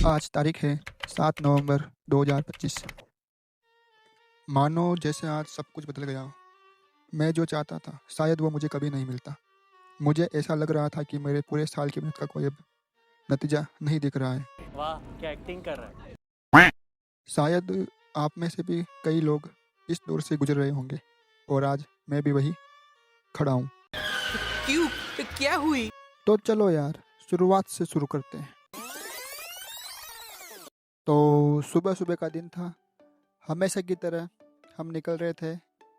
आज तारीख है 7 नवंबर 2025। मानो जैसे आज सब कुछ बदल गया हो। मैं जो चाहता था शायद वो मुझे कभी नहीं मिलता। मुझे ऐसा लग रहा था कि मेरे पूरे साल की मेहनत का कोई अब नतीजा नहीं दिख रहा है। वाह क्या एक्टिंग कर रहा है। शायद आप में से भी कई लोग इस दौर से गुजर रहे होंगे और आज मैं भी वही खड़ा हूँ। क्यों? क्या हुई? तो चलो यार, शुरुआत से शुरू करते हैं। तो सुबह सुबह का दिन था। हमेशा की तरह हम निकल रहे थे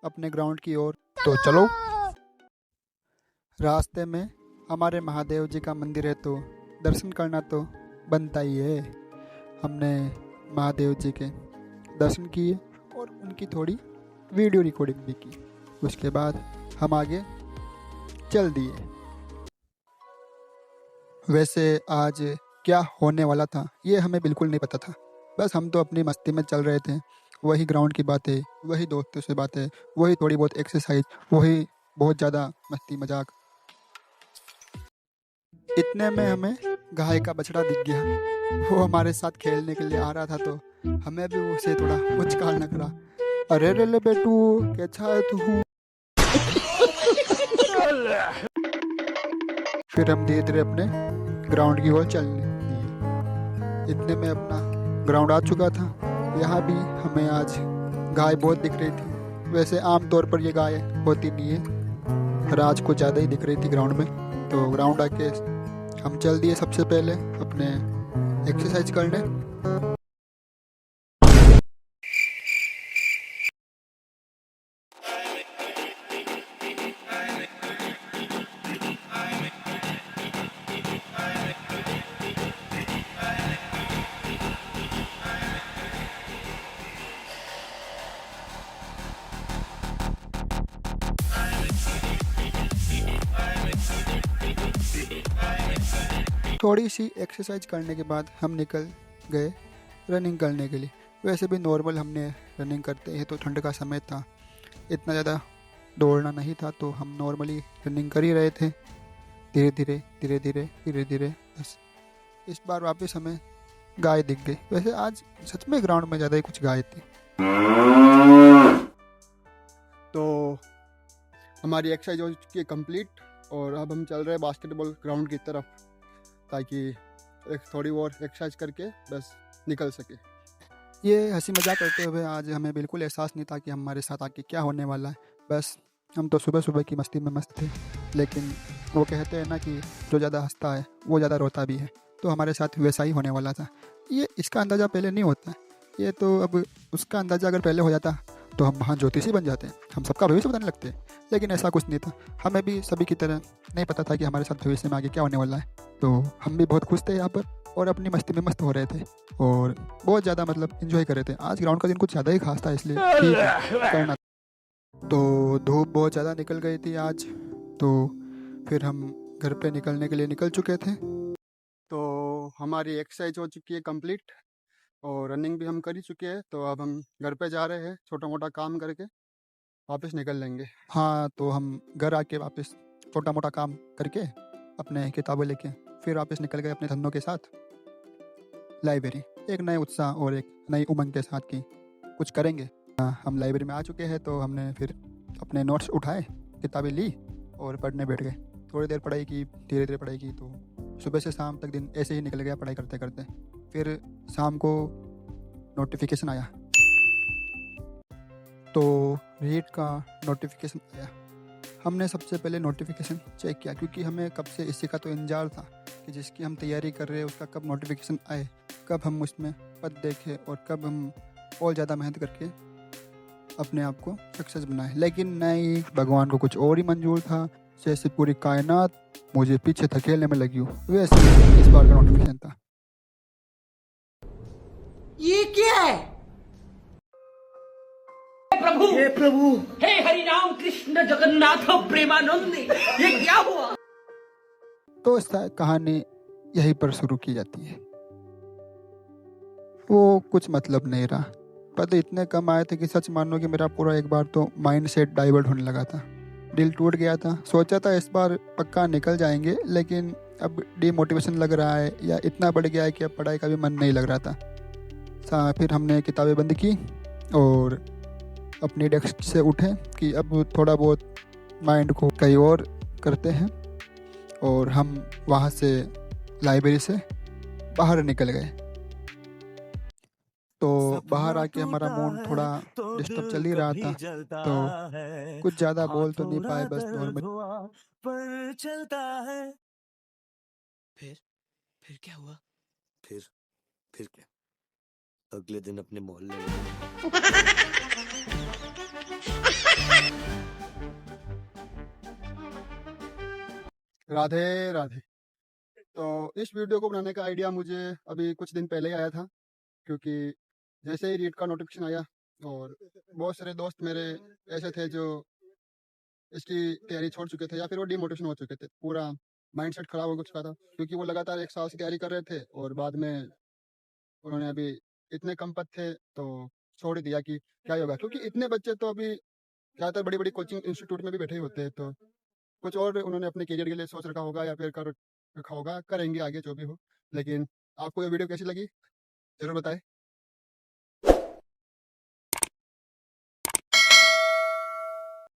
अपने ग्राउंड की ओर। तो चलो। रास्ते में हमारे महादेव जी का मंदिर है तो दर्शन करना तो बनता ही है। हमने महादेव जी के दर्शन किए और उनकी थोड़ी वीडियो रिकॉर्डिंग भी की। उसके बाद हम आगे चल दिए। वैसे आज क्या होने वाला था ये हमें बिल्कुल नहीं पता था। बस हम तो अपनी मस्ती में चल रहे थे। वही ग्राउंड की बातें, वही दोस्तों से बातें, वही थोड़ी बहुत एक्सरसाइज, वही बहुत ज़्यादा मस्ती मजाक। इतने में हमें गाय का बछड़ा दिख गया। वो हमारे साथ खेलने के लिए आ रहा था तो हमें भी उसे थोड़ा पुचकारना पड़ा। अरे रे ले बेटू, कैसा है तू? फिर हम धीरे धीरे अपने ग्राउंड की ओर चलने दिए। इतने में अपना ग्राउंड आ चुका था। यहाँ भी हमें आज गाय बहुत दिख रही थी। वैसे आमतौर पर ये गाय होती नहीं है, पर आज कुछ ज़्यादा ही दिख रही थी ग्राउंड में। तो ग्राउंड आके हम चल दिए सबसे पहले अपने एक्सरसाइज करने। थोड़ी सी एक्सरसाइज करने के बाद हम निकल गए रनिंग करने के लिए। वैसे भी नॉर्मल हमने रनिंग करते हैं तो ठंड का समय था, इतना ज़्यादा दौड़ना नहीं था, तो हम नॉर्मली रनिंग कर ही रहे थे धीरे धीरे धीरे धीरे धीरे धीरे। बस इस बार वापस हमें गाय दिख गई। वैसे आज सच में ग्राउंड में ज़्यादा ही कुछ गाय थी। तो हमारी एक्सरसाइज हो चुकी है कंप्लीट और अब हम चल रहे हैं बास्केटबॉल ग्राउंड की तरफ, ताकि एक थोड़ी और एक्सरसाइज करके बस निकल सके। ये हंसी मजाक करते हुए आज हमें बिल्कुल एहसास नहीं था कि हमारे साथ आके क्या होने वाला है। बस हम तो सुबह सुबह की मस्ती में मस्त थे। लेकिन वो कहते हैं ना कि जो ज़्यादा हंसता है वो ज़्यादा रोता भी है, तो हमारे साथ वैसा ही होने वाला था। ये इसका अंदाज़ा पहले नहीं होता है, ये तो अब उसका अंदाज़ा अगर पहले हो जाता तो हम महान ज्योतिषी बन जाते हैं, हम सबका भविष्य बताने लगते हैं। लेकिन ऐसा कुछ नहीं था। हमें भी सभी की तरह नहीं पता था कि हमारे साथ भविष्य में आगे क्या होने वाला है। तो हम भी बहुत खुश थे यहाँ पर और अपनी मस्ती में मस्त हो रहे थे और बहुत ज़्यादा मतलब एंजॉय कर रहे थे। आज ग्राउंड का दिन कुछ ज़्यादा ही खास था, इसलिए ठीक है करना। तो धूप बहुत ज़्यादा निकल गई थी आज, तो फिर हम घर पे निकलने के लिए निकल चुके थे। तो हमारी एक्सरसाइज हो चुकी है कंप्लीट और रनिंग भी हम कर ही चुके हैं। तो अब हम घर पे जा रहे हैं, छोटा मोटा काम करके वापस निकल लेंगे। हाँ, तो हम घर आके वापस छोटा मोटा काम करके अपने किताबें लेके फिर वापस निकल गए अपने धंधों के साथ लाइब्रेरी। एक नए उत्साह और एक नई उमंग के साथ कि कुछ करेंगे। हम लाइब्रेरी में आ चुके हैं तो हमने फिर अपने नोट्स उठाए, किताबें ली और पढ़ने बैठ गए। थोड़ी देर पढ़ाई की, धीरे धीरे पढ़ाई की, तो सुबह से शाम तक दिन ऐसे ही निकल गया पढ़ाई करते करते। फिर शाम को नोटिफिकेशन आया, तो रीड का नोटिफिकेशन आया। हमने सबसे पहले नोटिफिकेशन चेक किया क्योंकि हमें कब से इसी का तो इंतजार था कि जिसकी हम तैयारी कर रहे हैं उसका कब नोटिफिकेशन आए, कब हम उसमें पद देखें और कब हम और ज़्यादा मेहनत करके अपने आप को सक्सेस बनाए। लेकिन नहीं, भगवान को कुछ और ही मंजूर था। जैसे पूरी कायनात मुझे पीछे धकेलने में लगी हो, वैसे इस बार का नोटिफिकेशन था। ये क्या है? प्रभु हे प्रभु हे हरि राम कृष्ण जगन्नाथ प्रेमानंद, ये क्या हुआ? तो कहानी यहीं पर शुरू की जाती है। वो कुछ मतलब नहीं रहा। पद इतने कम आए थे कि सच मानो कि मेरा पूरा एक बार तो माइंड सेट डाइवर्ट होने लगा था। दिल टूट गया था। सोचा था इस बार पक्का निकल जाएंगे, लेकिन अब डीमोटिवेशन लग रहा है या इतना बढ़ गया है कि अब पढ़ाई का भी मन नहीं लग रहा था। फिर हमने किताबें बंद की और अपनी डेस्क से उठे कि अब थोड़ा बहुत माइंड को कहीं और करते हैं, और हम वहाँ से लाइब्रेरी से बाहर निकल गए। तो बाहर आके हमारा मूड थोड़ा डिस्टर्ब चल ही रहा था, तो कुछ ज़्यादा बोल तो नहीं पाए, बस नॉर्मल। पर चलता है। फिर क्या हुआ? फिर क्या, अगले दिन अपने मोहल्ले में राधे राधे। तो इस वीडियो को बनाने का आइडिया मुझे अभी कुछ दिन पहले ही आया था, क्योंकि जैसे ही रीट का नोटिफिकेशन आया और बहुत सारे दोस्त मेरे ऐसे थे जो इसकी तैयारी छोड़ चुके थे या फिर वो डिमोटिवेशन हो चुके थे, पूरा माइंडसेट खराब हो चुका था, क्योंकि वो लगातार 1 साल से तैयारी कर रहे थे और बाद में उन्होंने अभी इतने कम पद थे तो छोड़ ही दिया कि क्या ही होगा, क्योंकि इतने बच्चे तो अभी ज़्यादातर बड़ी बड़ी कोचिंग इंस्टीट्यूट में भी बैठे ही होते हैं, तो कुछ और उन्होंने अपने करियर के लिए सोच रखा होगा या फिर कर रखा होगा, करेंगे आगे जो भी हो। लेकिन आपको ये वीडियो कैसी लगी ज़रूर बताएं।